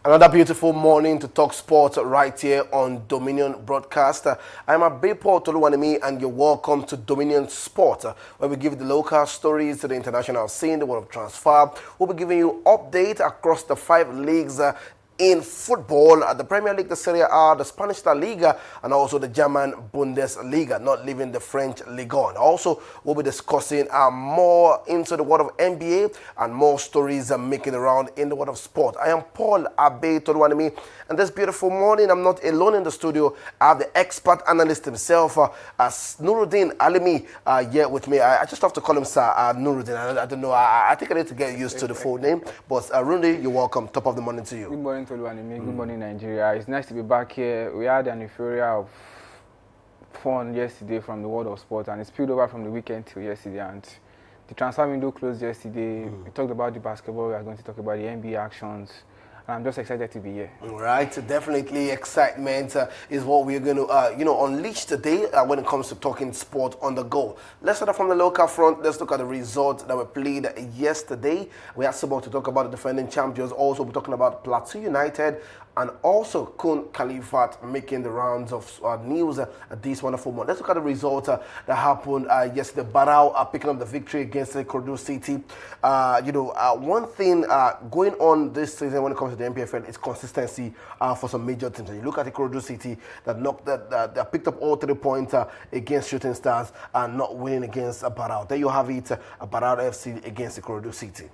Another beautiful morning to talk sport right here on Dominion Broadcast. I'm Abepo Toluwanimi and you're welcome to Dominion Sport, where we give the local stories to the international scene, the world of transfer. We'll be giving you update across the 5 leagues in football, the Premier League, the Serie A, the Spanish La Liga, and also the German Bundesliga, not leaving the French Ligue 1. Also, we'll be discussing more into the world of NBA and more stories making around in the world of sport. I am Paul Abe Toluwanimi, and this beautiful morning, I'm not alone in the studio. I have the expert analyst himself, Nuruddin Alimi, here with me. I just have to call him Sir Nuruddin. I don't know. I think I need to get used to the full name. But Rundi, you're welcome. Top of the morning to you. Good morning, Toluwanimi. Good morning, Nigeria. It's nice to be back here. We had an euphoria of fun yesterday from the world of sport, and it spilled over from the weekend till yesterday. And the transfer window closed yesterday. We talked about the basketball. We are going to talk about the NBA actions. And I'm just excited to be here. All right, definitely excitement is what we're going to, unleash today when it comes to talking sport on the go. Let's start from the local front. Let's look at the results that were played yesterday. We have about to talk about the defending champions. Also, we're talking about Plateau United and also Kun Khalifat making the rounds of news this wonderful month. Let's look at the results that happened yesterday. Barao picking up the victory against the Cordoba City. One thing going on this season when it comes to the MPFL is consistency for some major teams. And you look at the Cordoba City that picked up all 3 points against Shooting Stars and not winning against Barao. There you have it, Barao FC against the Cordoba City.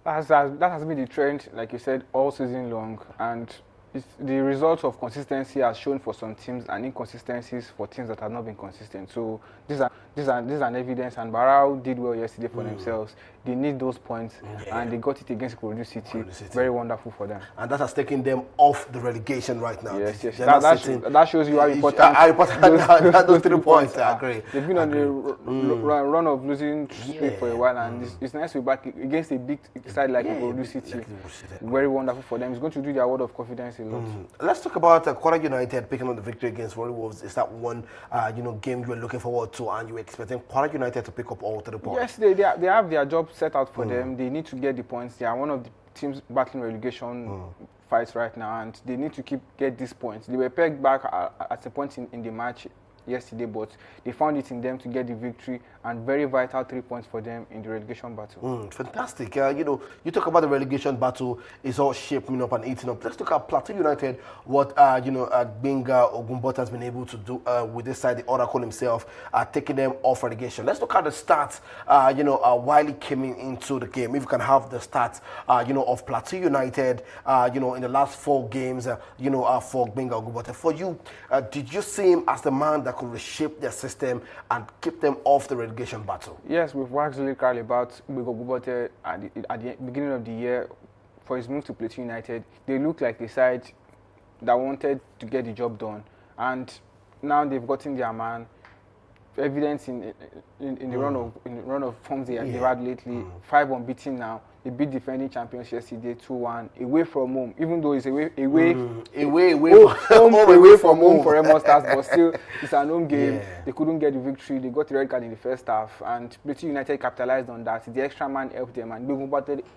That has been the trend, like you said, all season long. And the results of consistency has shown for some teams and inconsistencies for teams that have not been consistent. So these are an evidence, and Barao did well yesterday for themselves. They need those points, and they got it against Cordoba City. Very wonderful for them. And that has taken them off the relegation right now. Yes. That shows you how important those 3 points. I agree. They've been on the run of losing streak for a while, and it's nice to be back against a big side like Cordoba City. Very wonderful for them. It's going to do their word of confidence a lot. Let's talk about Kwara United picking up the victory against Warri Wolves. Is that one game you were looking forward to and you were expecting Kwara United to pick up all 3 points? Yes, they have their job set out for them. They need to get the points. They are one of the teams battling relegation fights right now, and they need to get these points. They were pegged back at a point in the match yesterday, but they found it in them to get the victory, and very vital 3 points for them in the relegation battle. Fantastic. You talk about the relegation battle, it's all shaping up and eating up. Let's look at Plateau United, what Benga Ogunbota has been able to do with this side, the Oracle himself, taking them off relegation. Let's look at the stats, while he came into the game. If you can have the stats, of Plateau United, in the last 4 games, for Benga Ogunbota. For you, did you see him as the man that could reshape their system and keep them off the relegation battle? Yes, we've worked really hard about Benga Ogunbota at the beginning of the year for his move to Plateau United. They look like a side that wanted to get the job done, and now they've gotten their man. Evidence in the run of forms they've had lately. 5 unbeaten now. They beat defending champions yesterday 2-1 away from home. Even though it's away from home for Remo Stars, but still it's an home game. They couldn't get the victory. They got the red card in the first half, and Plateau United capitalized on that. The extra man helped them, and Benga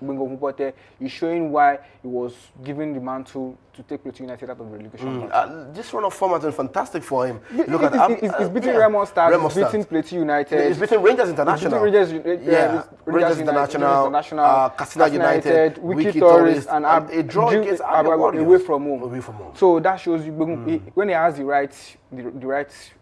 Ogunbota is showing why he was given the mantle to take Plateau United out of the relegation. This run of form has been fantastic for him. It's beating Remo Stars, it's beating Plateau United. It's beating Rangers International. Rangers International. Katsina United, Wiki Tourist, and a draw against away from home. So that shows you when he has the right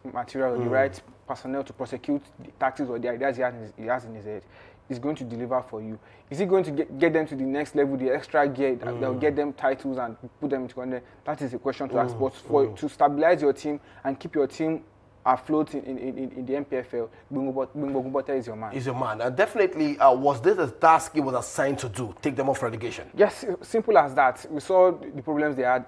material, the right personnel to prosecute the tactics or the ideas he has in his head, he's going to deliver for you. Is he going to get them to the next level, the extra gear that will get them titles and put them into content? That is a question to ask. But to stabilize your team and keep your team afloat in the MPFL, Benga Ogunbota is your man. Is your man. And definitely, was this a task he was assigned to do, take them off relegation? Yes, simple as that. We saw the problems they had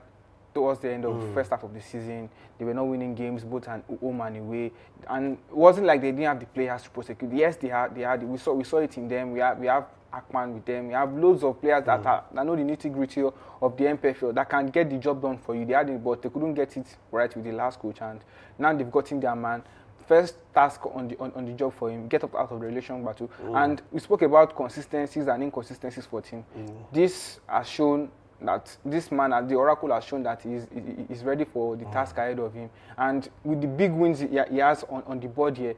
towards the end of the first half of the season. They were not winning games both at home and away, and it wasn't like they didn't have the players to prosecute. Yes, they had. We saw it in them. We have Akman with them. We have loads of players that know the nitty-gritty of the MPFL that can get the job done for you. They had it, but they couldn't get it right with the last coach, and now they've gotten their man. First task on the job for him, get up out of the relegation battle. And we spoke about consistencies and inconsistencies for team. This has shown that this man, the Oracle, has shown that he's ready for the task ahead of him. And with the big wins he has on the board here,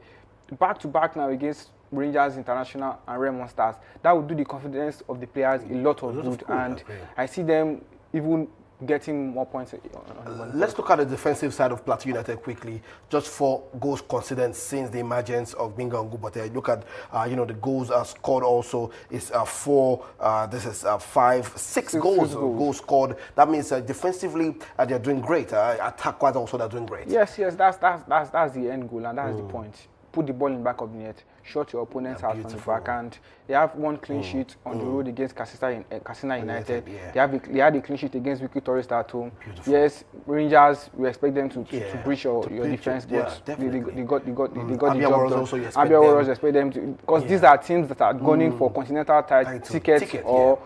back-to-back now against Rangers International and Remo Stars, that would do the confidence of the players a lot of good. And I see them even getting more points on Let's look at the defensive side of Plateau United quickly. Just 4 goals conceded since the emergence of Binga Ngubate. Look at the goals scored also is 4. This is 5, 6 goals scored. That means defensively they're doing great. Attack-wise also they're doing great. Yes, that's the end goal, and that's the point. Put the ball in the back of the net, shut your opponents out from the back, and they have 1 clean sheet on the road against Katsina United. Yeah. They had a clean sheet against Wiki Tourist at home. Beautiful. Yes, Rangers, we expect them to breach your defense, but they got the job done. Abia Warriors expect them to, because these are teams that are gunning for continental tickets or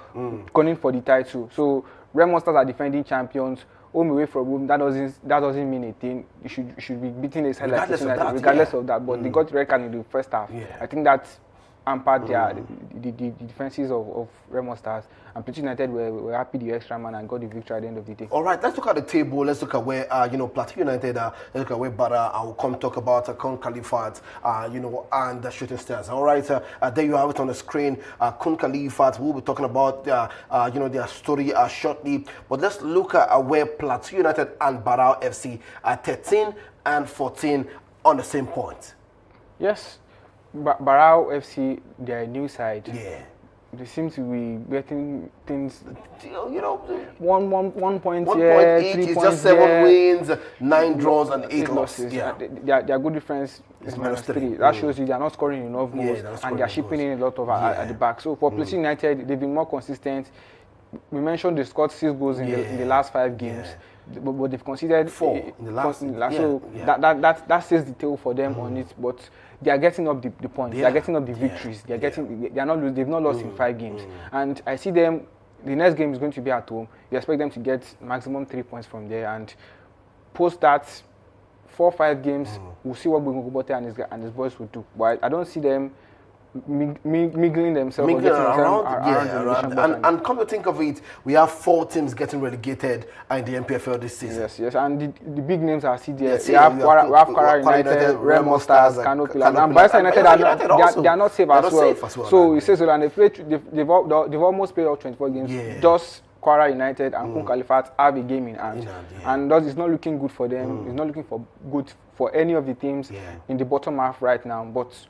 gunning for the title. So Remo Stars are defending champions. Home away from home, that doesn't mean a thing. You should be beating a side like Cincinnati, regardless of that. But they got red card in the first half. I think that hampered the defenses of Remo Stars. And Plateau United were happy the extra man and got the victory at the end of the day. All right, let's look at the table. Let's look at where Plateau United. Let's look at where Bara. I will come talk about Kun Khalifat, and the Shooting Stars. All right, there you have it on the screen. Kun Khalifat. We'll be talking about their story shortly. But let's look at where Plateau United and Barao FC are 13 and 14 on the same point. Yes, Barao FC, they're a new side. Yeah. They seem to be getting things. 1 point here, each. 3 It's points just 7 there. wins, 9 draws, and 8 losses. Yeah, their good difference is -3. That shows you they are not scoring enough goals, and they are shipping in a lot of at the back. So for Plateau United, they've been more consistent. We mentioned they scored 6 goals in the last 5 games. But they've conceded 4 in the last. So that says the tale for them on it. But they are getting up the points. They are getting up the victories. They are getting. They've not lost in 5 games. And I see them. The next game is going to be at home. You expect them to get maximum 3 points from there. And post that, 4 or 5 games, we'll see what Bungobote and his boys will do. But I don't see them mingling themselves around. And come to think of it, we have 4 teams getting relegated in the MPFL this season. Yes, and the big names are CDS. We have Kwara United, Remo Stars, Kano Pillars, and Bayelsa United. They are not safe as well. So it says, and they've almost played all 24 games. Just Kwara United and Kun Khalifat have a game in hand, and that is not looking good for them. It's not looking good for any of the teams in the bottom half right now. But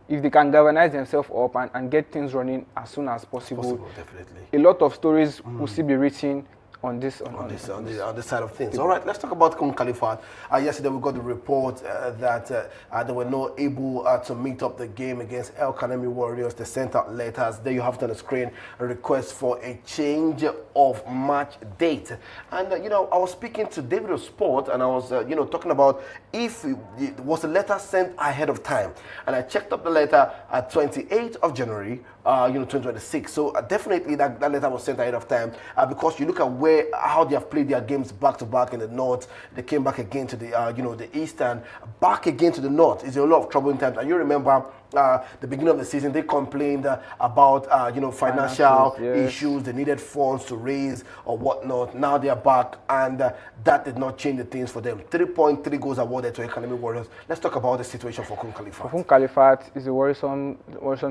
if they can galvanize themselves up and get things running as soon as possible, definitely. A lot of stories will still be written on this side of things. All right, let's talk about Kun Khalifat. Yesterday we got the report that they were not able to meet up the game against El Kanemi Warriors. They sent out letters. There you have it on the screen, a request for a change of match date. And I was speaking to David of Sport, and I was talking about if it was a letter sent ahead of time. And I checked up the letter at 28th of January, 2026. So definitely that letter was sent ahead of time because you look at how they have played their games back to back in the north. They came back again to the the east, and back again to the north. It's a lot of trouble in times. And you remember the beginning of the season, they complained about financial issues. They needed funds to raise or whatnot. Now they are back, and that did not change the things for them. 3.3 goals awarded to Academy Warriors. Let's talk about the situation for Kun Khalifat. For Kun Khalifat, is a worrisome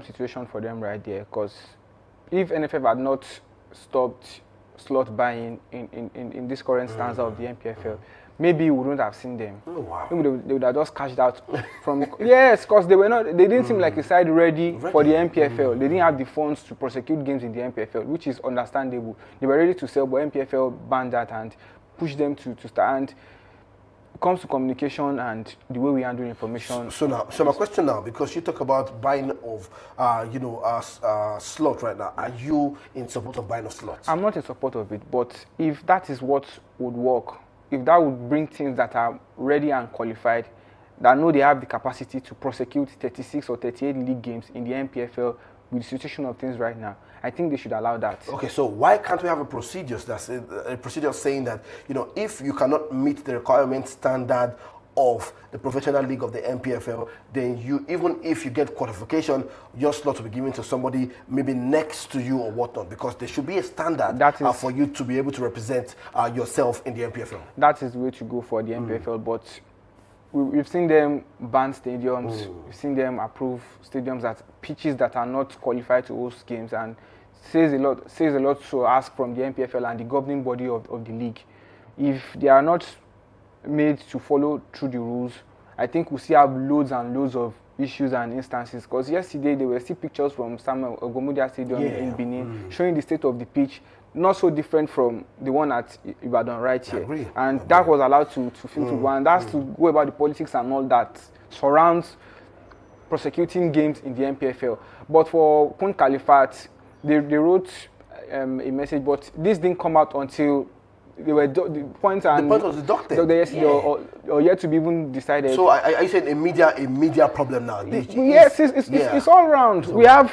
situation for them right there, because if NFF had not stopped slot buying in this current stanza of the MPFL, maybe we wouldn't have seen them. Oh, wow. Maybe they would have just cashed out from yes, because they didn't seem like a side ready for the MPFL. They didn't have the funds to prosecute games in the MPFL, which is understandable. They were ready to sell, but MPFL banned that and pushed them to stand. It comes to communication and the way we handle information. So my question now, because you talk about buying of slot right now, are you in support of buying of slots? I'm not in support of it, but if that is what would work, if that would bring teams that are ready and qualified, that know they have the capacity to prosecute 36 or 38 league games in the MPFL with the situation of things right now, I think they should allow that. Okay, so why can't we have a procedure saying that if you cannot meet the requirement standard of the professional league of the NPFL, then you, even if you get qualification, your slot will be given to somebody maybe next to you or whatnot, because there should be a standard for you to be able to represent yourself in the NPFL. That is the way to go for the NPFL, but we've seen them ban stadiums, we've seen them approve stadiums at pitches that are not qualified to host games, and says a lot to ask from the NPFL and the governing body of the league. If they are not made to follow through the rules, I think we'll still have loads and loads of issues and instances. Because yesterday there were still pictures from Samuel Ogbomodia Stadium in Benin showing the state of the pitch, not so different from the one at Ibadan right here. That was allowed to film and that's to go about the politics and all that surrounds prosecuting games in the NPFL. But for Kun Khalifat, they wrote a message, but this didn't come out until they were the point was deducted. Or yet to be even decided. So are you saying a media problem now? Yes, it's all round. So we have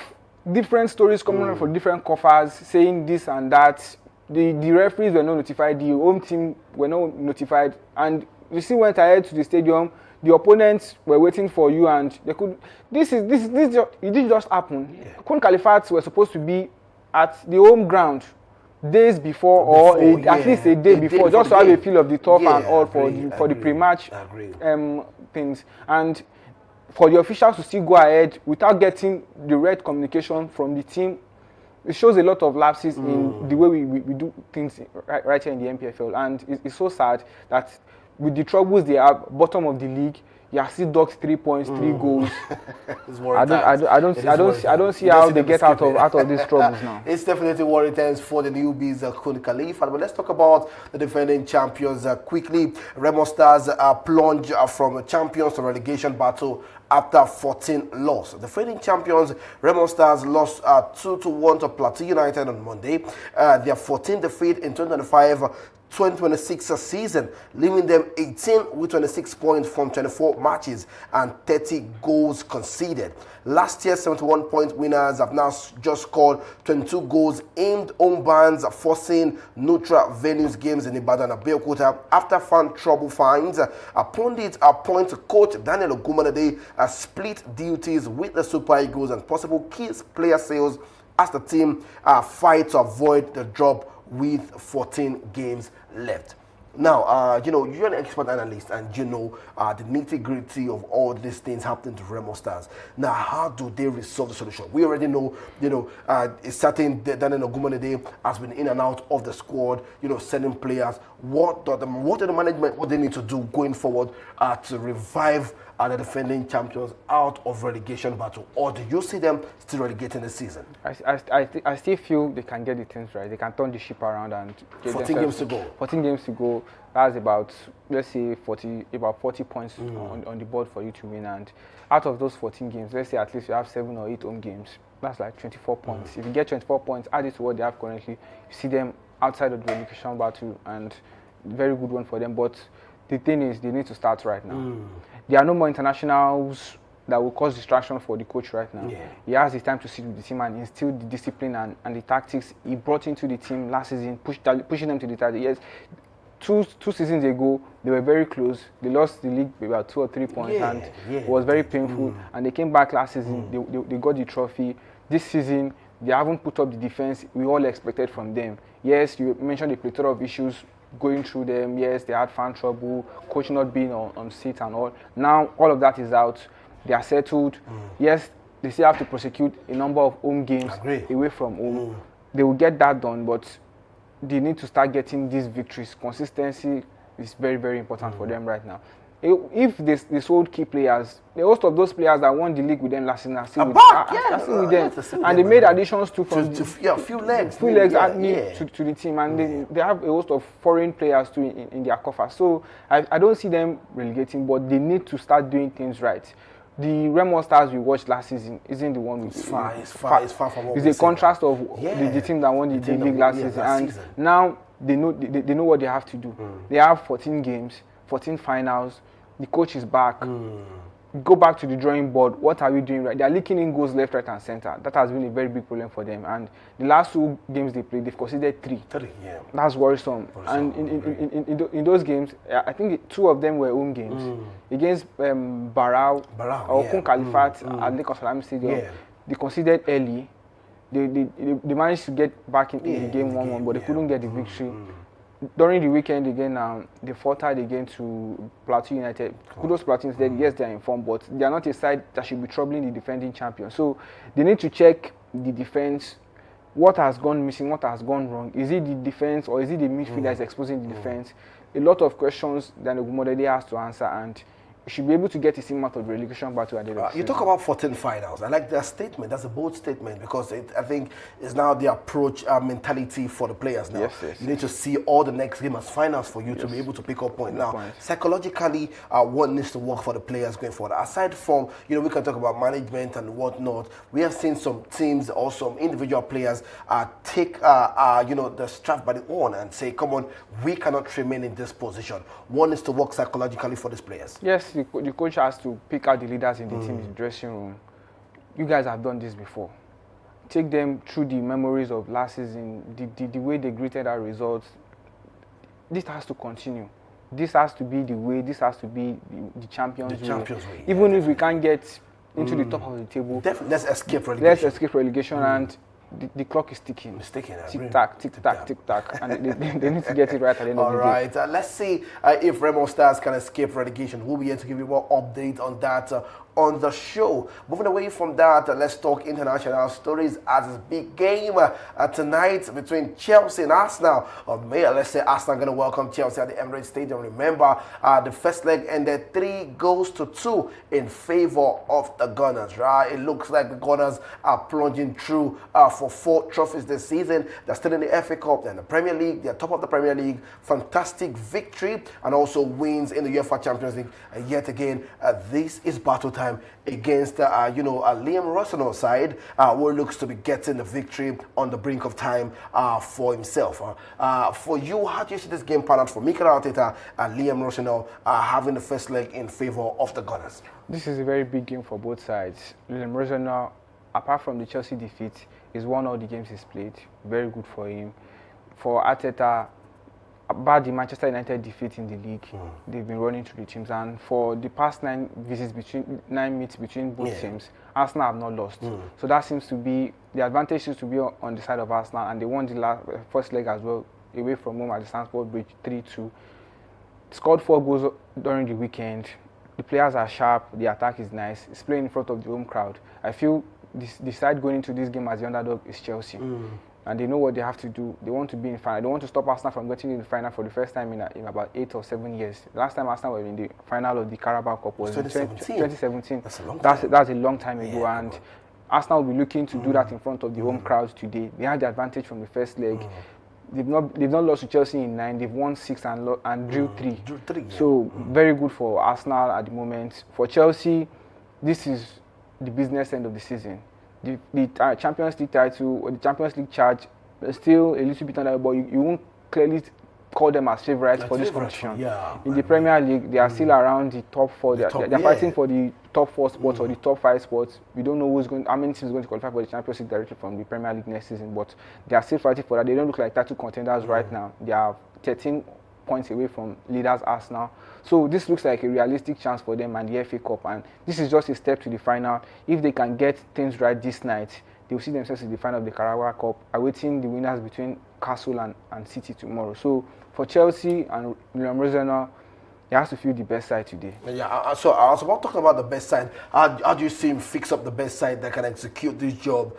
different stories coming out from different coffers saying this and that. The referees were not notified. The home team were not notified, and you see went ahead to the stadium. The opponents were waiting for you, and they could. It didn't just happen. Kun Khalifat were supposed to be at the home ground days before at least a day before, just to have a feel of the turf and all for the pre-match things, and for the officials to still go ahead without getting the right communication from the team. It shows a lot of lapses in the way we do things right here in the NPFL, and it's so sad that with the troubles they are bottom of the league, you are still docked 3 points, 3 goals. I don't see how they get out of these troubles now. It's definitely worrying times for the newbies, Kun Khalifat. But let's talk about the defending champions quickly. Remo Stars plunge from champions to relegation battle after 14 losses. The defending champions, Remo Stars, lost 2-1 to Plateau United on Monday. Their 14th defeat in 2025-2026 season, leaving them 18 with 26 points from 24 matches and 30 goals conceded. Last year's 71-point winners have now just scored 22 goals aimed home bans, forcing neutral venues games in Ibadan and Abeokuta after fan trouble finds. Pundits appoint coach Daniel Ogumonade split duties with the Super Eagles and possible key player sales as the team fight to avoid the drop with 14 games left. Now, you're an expert analyst and you know the nitty-gritty of all these things happening to Remo Stars. Now, how do they resolve the solution? We already know, a certain Daniel Ogumonade has been in and out of the squad, sending players. What do the management, what they need to do going forward to revive the defending champions out of relegation battle? Or do you see them still relegating this season? I still feel they can get the things right. They can turn the ship around and get 14 games to go. 14 games to go. That's about, let's say, 40 points on the board for you to win. And out of those 14 games, let's say at least you have 7 or 8 home games. That's like 24 points. If you get 24 points, add it to what they have currently, you see them outside of the relegation battle, and very good one for them. But the thing is, they need to start right now. There are no more internationals that will cause distraction for the coach right now. He has the time to sit with the team and instill the discipline and the tactics he brought into the team last season, pushing them to the title. Yes, two seasons ago, they were very close. They lost the league by about 2 or 3 points, and it was very painful. And they came back last season. They got the trophy. This season, they haven't put up the defense we all expected from them. Yes, you mentioned the plethora of issues going through them. Yes, they had fan trouble, coach not being on seat and all. Now, all of that is out. They are settled. Yes, they still have to prosecute a number of home games away from home. They will get that done, but they need to start getting these victories. Consistency is very, very important for them right now. If they sold key players, most of those players that won the league with them last season are still with them. And they made additions too from a few legs to the team, and they have a host of foreign players too in their coffer. So I don't see them relegating, but they need to start doing things right. The Remo Stars we watched last season isn't the one it's far from what it's a contrast of the team that won the league last season, and now they know what they have to do. They have 14 games, 14 finals. The coach is back. go back to the drawing board. What are we doing right? They are leaking in goals left, right, and center. That has been a very big problem for them. And the last 2 games they played, they've conceded 3. 3, yeah. That's worrisome. And in those games, I think 2 of them were home games against Barao or Kun Khalifat at Lagos Salami Stadium. Yeah. They conceded early. They managed to get back in the game 1-1, but they couldn't get the victory. During the weekend again, they faltered again to Plateau United. Kudos Plateau United, yes, they are informed, but they are not a side that should be troubling the defending champion. So they need to check the defense. What has gone missing? What has gone wrong? Is it the defense or is it the midfield that is exposing the defense? A lot of questions that Ogumodede has to answer, and you should be able to get his team out of the relegation battle at the end of the season. You talk about 14 finals. I like that statement. That's a bold statement because I think it's now the approach mentality for the players now. Yes. You need to see all the next game as finals for you to be able to pick up points. Now, psychologically, what needs to work for the players going forward? Aside from, we can talk about management and whatnot, we have seen some teams or some individual players take, the strap by the horn and say, come on, we cannot remain in this position. What needs to work psychologically for these players? Yes, the coach has to pick out the leaders in the team, in the dressing room. You guys have done this before. Take them through the memories of last season, the way they greeted our results. This has to continue. This has to be the way. This has to be the champions' way. Even if we can't get into the top of the table, definitely, let's escape relegation. And the clock is ticking. It's ticking. Tick tack, and they need to get it right at the end of the day. All right, let's see if Remo Stars can escape relegation. We'll be here to give you more updates on that on the show. Moving away from that, let's talk international stories as it's big game tonight between Chelsea and Arsenal. Let's say Arsenal going to welcome Chelsea at the Emirates Stadium. Remember, the first leg ended 3-2 in favor of the Gunners. Right? It looks like the Gunners are plunging through for 4 trophies this season. They're still in the FA Cup and the Premier League. They're top of the Premier League. Fantastic victory and also wins in the UEFA Champions League. And yet again, this is battle time against Liam Rosson's side, who looks to be getting the victory on the brink of time for himself. For you, how do you see this game pan out for Mikel Arteta and Liam Rosson's having the first leg in favor of the Gunners? This is a very big game for both sides. Liam Rosson's, apart from the Chelsea defeat, is won all the games he's played. Very good for him. For Arteta, about the Manchester United defeat in the league, they've been running through the teams, and for the past 9 meets between both teams, Arsenal have not lost. So that seems to be the advantage seems to be on the side of Arsenal, and they won the first leg as well away from home at the Stamford Bridge 3-2. Scored 4 goals during the weekend. The players are sharp. The attack is nice. It's playing in front of the home crowd. I feel the side going into this game as the underdog is Chelsea. And they know what they have to do. They want to be in final. They want to stop Arsenal from getting in the final for the first time in about 8 or 7 years. The last time Arsenal were in the final of the Carabao Cup was in 2017. That's a long time. That's a long time ago. And Arsenal will be looking to do that in front of the home crowds today. They had the advantage from the first leg. They've not lost to Chelsea in 9. They've won 6 and drew 3. So very good for Arsenal at the moment. For Chelsea, this is the business end of the season. The Champions League title or the Champions League charge is still a little bit under, but you won't clearly call them as favourites for this competition. In the Premier League, they are still around the top 4. They're fighting for the top 4 spots or the top 5 spots. We don't know how many teams are going to qualify for the Champions League directly from the Premier League next season, but they are still fighting for that. They don't look like title contenders right now. They are 13 points away from leaders Arsenal. So this looks like a realistic chance for them and the FA Cup, and this is just a step to the final. If they can get things right this night, they will see themselves in the final of the Carabao Cup, awaiting the winners between Castle and City tomorrow. So for Chelsea and Liam Rosson's, he has to feel the best side today. So I was about to talk about the best side. How do you see him fix up the best side that can execute this job,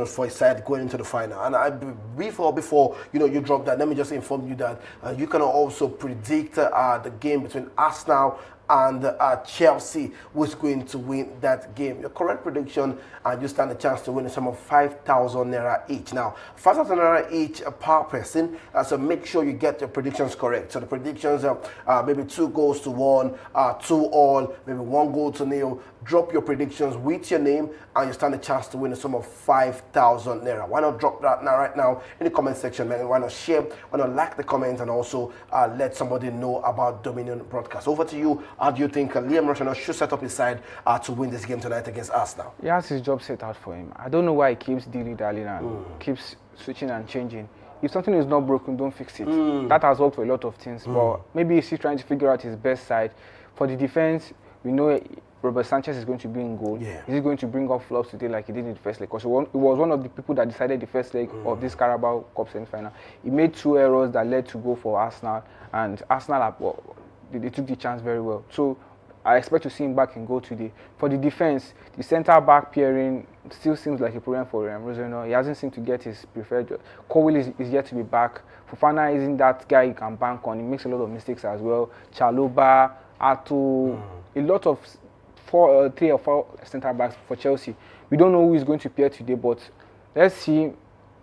for his side going into the final? And before you drop that, let me just inform you that you can also predict the game between Arsenal and Chelsea, who's going to win that game. Your correct prediction, and you stand a chance to win a sum of 5,000 naira each. Now, 5,000 naira each per person, so make sure you get your predictions correct. So the predictions are maybe 2-1, 2-all, maybe 1-0. Drop your predictions with your name, and you stand a chance to win a sum of 5,000 naira. Why not drop that right now in the comment section, man? Why not share? Why not like the comment and also let somebody know about Dominion Broadcast? Over to you, How do you think Liam Rochelle should set up his side to win this game tonight against Arsenal? He has his job set out for him. I don't know why he keeps dilly-dallying and keeps switching and changing. If something is not broken, don't fix it. That has worked for a lot of things, but maybe he's still trying to figure out his best side. For the defense, we know Robert Sanchez is going to be in goal. Yeah. Is he going to bring up flops today like he did in the first leg? Because he was one of the people that decided the first leg of this Carabao Cup semi-final. He made 2 errors that led to go for Arsenal, and Arsenal, they took the chance very well. So I expect to see him back in goal today. For the defense, the centre-back pairing still seems like a problem for Roseno. He hasn't seemed to get his preferred. Colwill is yet to be back. Fofana isn't that guy you can bank on. He makes a lot of mistakes as well. Chalobah, Ato, a lot of 3 or 4 centre-backs for Chelsea. We don't know who is going to pair today, but let's see.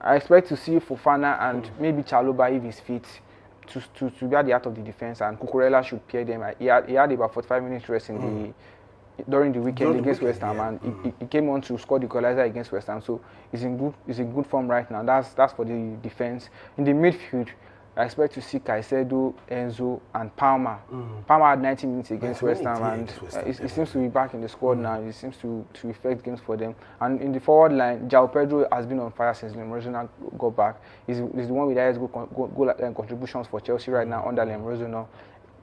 I expect to see Fofana and maybe Chalobah if he's fit to be at the heart of the defense, and Cucurella should pair them. He had about 45 minutes rest in during the weekend against West Ham, and he came on to score the equalizer against West Ham. So he's in good form right now. That's for the defense. In the midfield, I expect to see Caicedo, Enzo, and Palmer. Palmer had 90 minutes against West Ham, and he seems to be back in the squad now. He seems to effect games for them. And in the forward line, João Pedro has been on fire since Liam Rosenau got back. He's the one with the highest goal contributions for Chelsea right now under Liam Rosenau.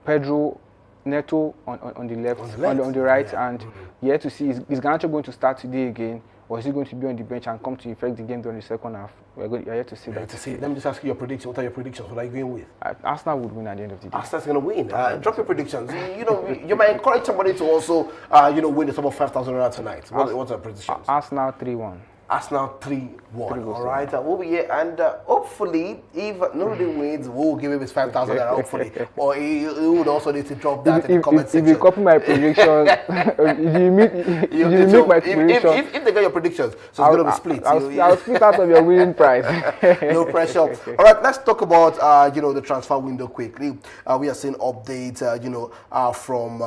Pedro, Neto on the left, on the right, and you have to see, is Garnacho going to start today again, or is he going to be on the bench and come to effect the game during the second half? You're yet to see that. Let me just ask you your prediction. What are your predictions? What are you going with? Arsenal would win at the end of the day. Arsenal's going to win. Drop your predictions. You might encourage somebody to also, win the sum of 5,000 rand tonight. What's our predictions? Arsenal 3-1. Arsenal 3-1. All right, we'll be here, and hopefully, if Nuruddin wins, we'll give him his 5,000. Hopefully, or he would also need to drop that in the comment section. If you copy my prediction, if you make my prediction, if they get your predictions, so it's going to be split. I'll split out of your winning prize. No pressure. All right, let's talk about the transfer window quickly. We are seeing updates, from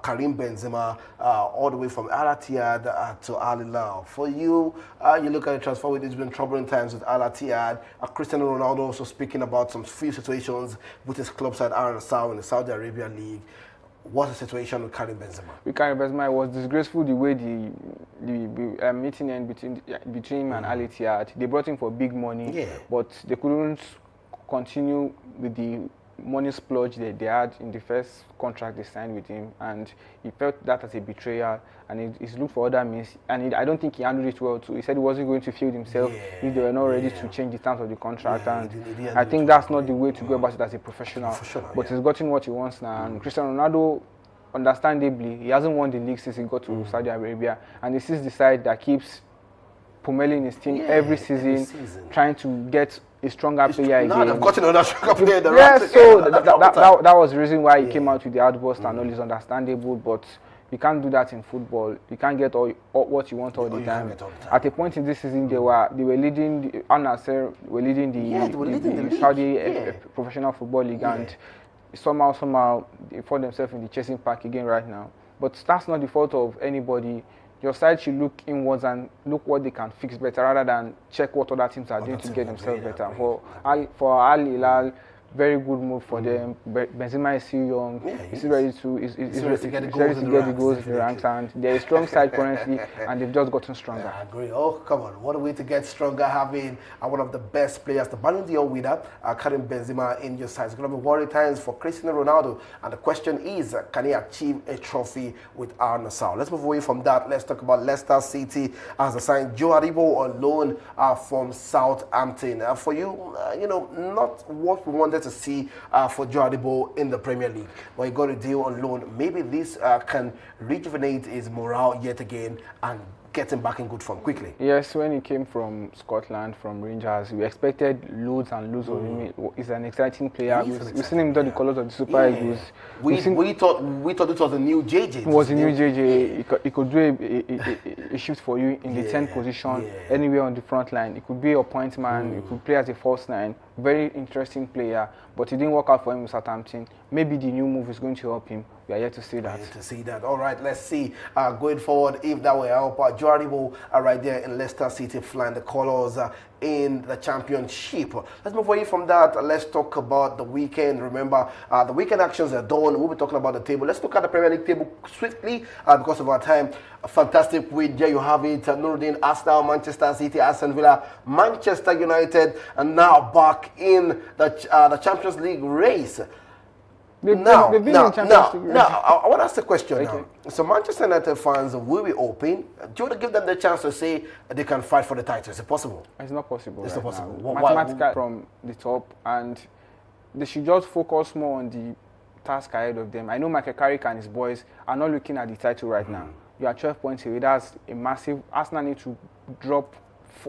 Karim Benzema all the way from Al Ittihad to Al Hilal. For you. You look at the transfer window, it's been troubling times with Al Ittihad. Cristiano Ronaldo also speaking about some few situations with his club side Al Nassr in the Saudi Arabia League. What's the situation with Karim Benzema? With Karim Benzema, it was disgraceful the way the meeting ended between him and Al Ittihad. They brought him for big money, but they couldn't continue with the money splurge that they had in the first contract they signed with him, and he felt that as a betrayal, and he's looked for other means, and I don't think he handled it well too. He said he wasn't going to field himself if they were not ready to change the terms of the contract, and I think that's not the way to go about it as a professional. But he's gotten what he wants now, and Cristiano Ronaldo, understandably, he hasn't won the league since he got to Saudi Arabia, and this is the side that keeps pummeling his team every season, trying to get a stronger player again. They've gotten another stronger player. So that was the reason why he came out with the outburst and all is understandable, but you can't do that in football. You can't get all what you want all the time. At a point in this season, they were leading Al Nassr were leading the Saudi professional football league, and somehow they found themselves in the chasing pack again right now. But that's not the fault of anybody. Your side should look inwards and look what they can fix better rather than check what other teams are doing to get themselves better. For Al Hilal, very good move for them. Benzema is still young. He's ready to get the goals in the ranks, and they're a strong side currently, and they've just gotten stronger. I agree. Oh, come on. What a way to get stronger, having one of the best players, the Ballon d'Or winner, Karim Benzema, in your side. It's going to be worrying times for Cristiano Ronaldo, and the question is, can he achieve a trophy with Al Nassr? Let's move away from that. Let's talk about Leicester City as they signed Joe Aribo on loan from Southampton. For you, not what we wanted to see for Joe Aribo in the Premier League, but he got a deal on loan. Maybe this can rejuvenate his morale yet again and get him back in good form quickly. Yes, when he came from Scotland, from Rangers, we expected loads and loads of him. He's an exciting player. We've seen him do the colours of the Super Eagles. We thought it was a new JJ. It was a new JJ. He could do a shift for you in the 10th position, anywhere on the front line. He could be a point man. He could play as a false nine. Very interesting player, but it didn't work out for him with Southampton. Maybe the new move is going to help him. We are yet to see that. All right, let's see going forward if that will help. Joe Aribo right there in Leicester City, flying the colours in the championship. Let's move away from that. Let's talk about the weekend. Remember, the weekend actions are done. We'll be talking about the table. Let's look at the Premier League table swiftly because of our time. A fantastic week. There you have it. Nuruddin, Arsenal, Manchester City, Aston Villa, Manchester United, and now back in the Champions League race. They've been in Champions League race. I want to ask a question Okay. now. So Manchester United fans will be open. Do you want to give them the chance to say they can fight for the title? Is it possible? It's not possible. It's right not possible. now. Why? Mathematical from the top, and they should just focus more on the task ahead of them. I know Michael Carrick and his boys are not looking at the title right now. You are 12 points away. That's a massive. Arsenal need to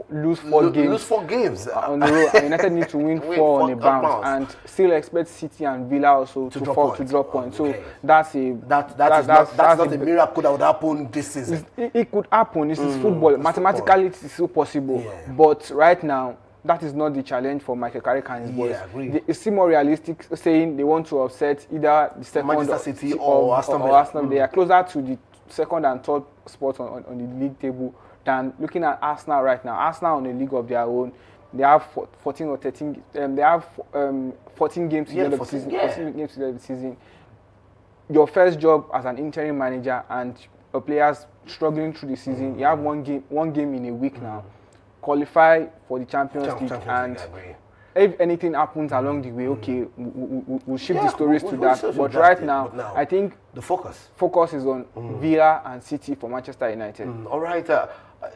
lose four games. Lose 4 games on the road, and United need to win 4 on a bounce, and still expect City and Villa also to drop points. Okay. So that's not a miracle that would happen this season. It could happen. This is football. Mathematically, it is still possible. Yeah. But right now, that is not the challenge for Michael Carrick and his boys. Agree. It's still more realistic saying they want to upset either the second Manchester City or Aston Villa. They are closer to the second and third spots on the league table than looking at Arsenal right now. Arsenal on a league of their own. They have 14 or 13. They have 14 games to the end of the season. 14 games to the end of the season. Your first job as an interim manager and your players struggling through the season. You have one game in a week now. Qualify for the Champions League, and if anything happens along the way, okay, we'll shift the stories to that. But right now, I think the focus is on Villa and City for Manchester United. All right.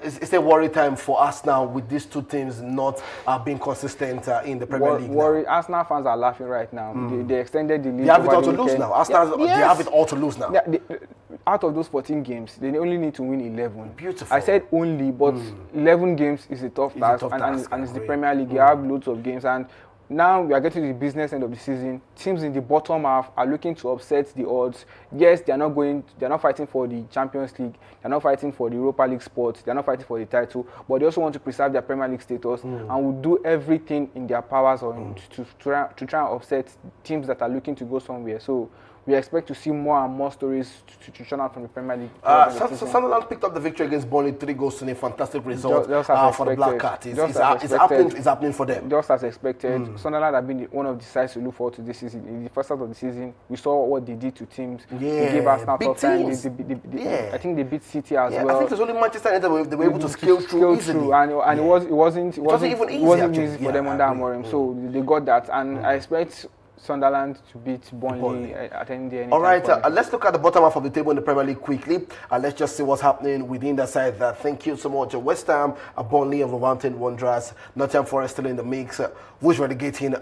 It's a worry time for us now with these two teams not being consistent in the Premier League. Arsenal fans are laughing right now. They extended the league. They have it all to lose now. Arsenal, they have it all to lose now. Out of those 14 games, they only need to win 11. Beautiful. I said only, but 11 games is a tough task, and it's the Premier League. You have loads of games, and now we are getting to the business end of the season. Teams in the bottom half are looking to upset the odds. Yes, they are not fighting for the Champions League. They are not fighting for the Europa League spot. They are not fighting for the title, but they also want to preserve their Premier League status and will do everything in their powers to try and upset teams that are looking to go somewhere. So we expect to see more and more stories to churn out from the Premier League. Sunderland picked up the victory against Burnley, 3-0. Fantastic result for the Black Cat. It's happening for them. Just as expected. Sunderland have been one of the sides to look forward to this season. In the first half of the season, we saw what they did to teams. They gave Arsenal tough time. I think they beat City as well. I think it was only Manchester United they were able to scale through easily. And it wasn't easy for them under Amorim. So they got that, and I expect Sunderland to beat Burnley at any day. All right, let's look at the bottom half of the table in the Premier League quickly. Let's just see what's happening within the side. Thank you so much. West Ham, Burnley, and Wolverhampton Wanderers. Nottingham Forest still in the mix. Who's relegating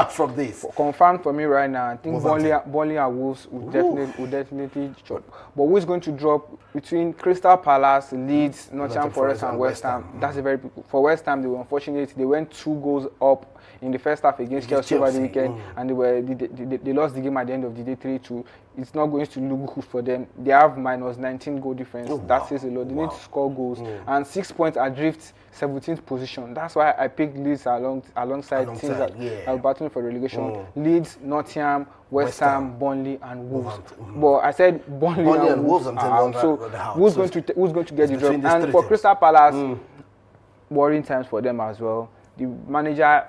from this? Confirmed for me right now. I think Burnley and Wolves will definitely drop. But who's going to drop between Crystal Palace, Leeds, Nottingham Forest, and West Ham? That's a very for West Ham. They were unfortunate. They went 2 goals up in the first half against Chelsea over the weekend, and they lost the game at the end of the day 3-2. It's not going to look good for them. They have minus 19 goal difference. That says a lot. They need to score goals, and 6 points adrift 17th position. That's why I picked Leeds alongside teams that are battling for relegation. Leeds, Nottingham, West Ham, Burnley, and Wolves. But I said Burnley and Wolves. So who's going to get the job? And for Crystal Palace, worrying times for them as well. The manager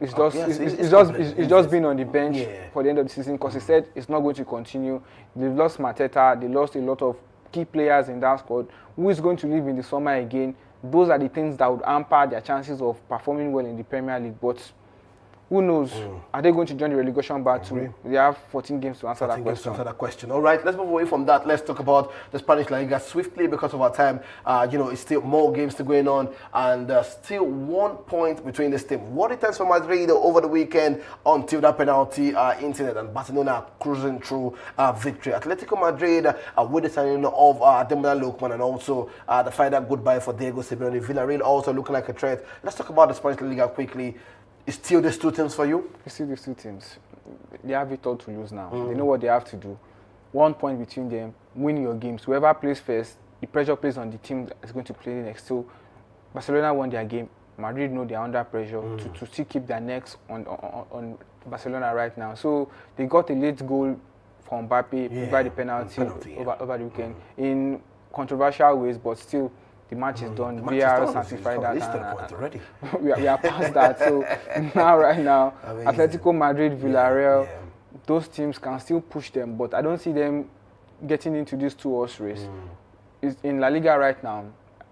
is just been on the bench for the end of the season because he said it's not going to continue. They've lost Mateta. They lost a lot of key players in that squad. Who is going to leave in the summer again? Those are the things that would hamper their chances of performing well in the Premier League. But who knows? Are they going to join the relegation battle? They have 14 games to answer that question. All right, let's move away from that. Let's talk about the Spanish La Liga swiftly because of our time. It's still more games to going on, and still 1 point between this team. What it takes for Madrid over the weekend until that penalty incident, and Barcelona cruising through victory. Atletico Madrid with the signing of Ademola Lookman and also the final goodbye for Diego Simeone. Villarreal also looking like a threat. Let's talk about the Spanish La Liga quickly. It's still these two teams for you? It's still these two teams. They have it all to lose now. They know what they have to do. 1 point between them, win your games. Whoever plays first, the pressure plays on the team that is going to play next. So Barcelona won their game. Madrid know they are under pressure to still keep their necks on Barcelona right now. So they got a late goal from Mbappe by the penalty over the weekend in controversial ways, but still the match is done. The match is VAR done. certified that. It's the point already. we are past that. So right now, Amazing. Atletico Madrid, Villarreal, Yeah. those teams can still push them, but I don't see them getting into this 2-horse race. It's in La Liga right now,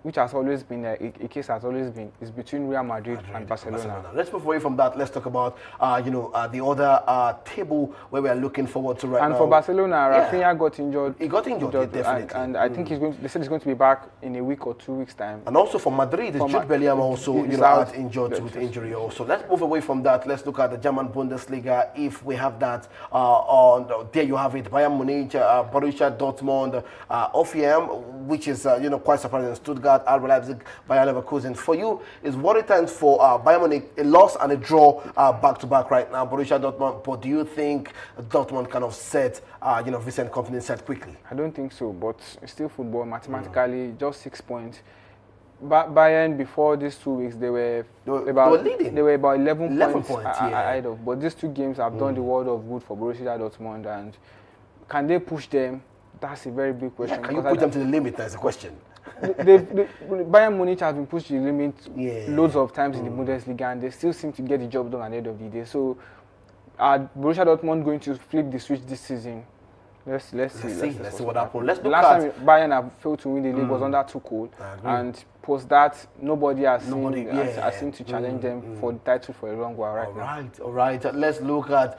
which has always been a case has always been, is between Real Madrid and Barcelona. Let's move away from that. Let's talk about the other table where we are looking forward to right now. And for Barcelona, Yeah. Rafinha got injured. He got injured, yeah, definitely. And I think they said he's going to be back in a week or 2 weeks' time. And also for Madrid, Jude Bellingham also he's out out. injured with injury also. Let's move away from that. Let's look at the German Bundesliga. If we have that there you have it. Bayern Munich, Borussia Dortmund, OFM, which is quite surprising. Stuttgart, RB Leipzig, Bayer Leverkusen. For you, is worry times for Bayern Munich, a loss and a draw back to back right now. Borussia Dortmund. But do you think Dortmund kind of set Vincent Kompany set quickly? I don't think so, but it's still football. Mathematically, just 6 points. Bayern before these 2 weeks they were leading. They were about 11 points yeah. ahead of. But these 2 games have done the world of good for Borussia Dortmund, and can they push them? That's a very big question. Yeah, can you push them to the limit? That's the question. Bayern Munich has been pushed to the limit loads of times in the Bundesliga, and they still seem to get the job done at the end of the day. So, are Borussia Dortmund going to flip the switch this season? Let's see what happens. Let's the look last at time Bayern have failed to win the league was under Tuchel, and post that nobody has seemed to challenge them for the title for a long while All right. Let's look at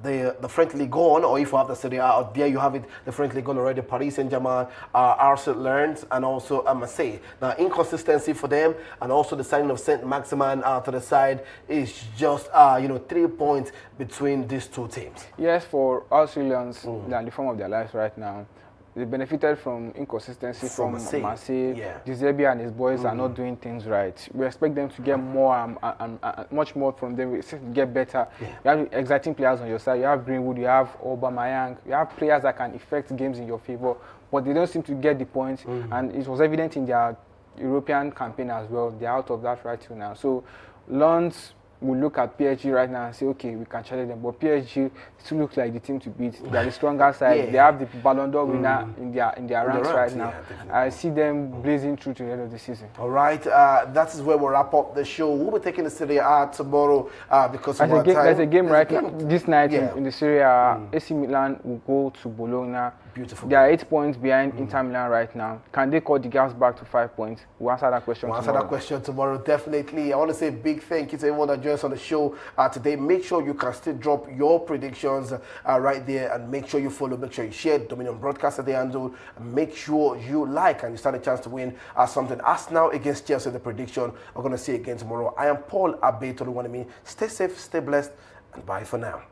the French League on, or if you have the Serie A, there you have it. The French League on already. Paris Saint-Germain, Arsenal, Lens, and also Marseille. Now inconsistency for them, and also the signing of Saint-Maximin to the side is just 3 points between these 2 teams. Yes, for Australians, they're in the form of their lives right now. They benefited from inconsistency from Marseille. Yeah. De Zerbi and his boys are not doing things right. We expect them to get more and much more from them. We expect to get better. Yeah. You have exciting players on your side. You have Greenwood, you have Aubameyang. You have players that can affect games in your favor, but they don't seem to get the points. And it was evident in their European campaign as well. They're out of that right now. So Lens will look at PSG right now and say, okay, we can challenge them. But PSG still looks like the team to beat. They're the stronger side. Yeah. They have the Ballon d'Or winner in their ranks right now. Yeah, I see them blazing through to the end of the season. All right, that is where we'll wrap up the show. We'll be taking the Serie A tomorrow because of our time. There's a game right now, this night in the Serie A. AC Milan will go to Bologna. Beautiful. They are 8 points behind Inter Milan right now. Can they cut the gaps back to 5 points? We'll answer that question tomorrow. We'll answer that question tomorrow, definitely. I want to say a big thank you to everyone that joins on the show today. Make sure you can still drop your predictions right there, and make sure you follow, make sure you share Dominion Broadcast at the handle, and make sure you like, and you stand a chance to win something. Arsenal against Chelsea, the prediction. We're going to see again tomorrow. I am Paul Abe Toluwanimi. Stay safe, stay blessed, and bye for now.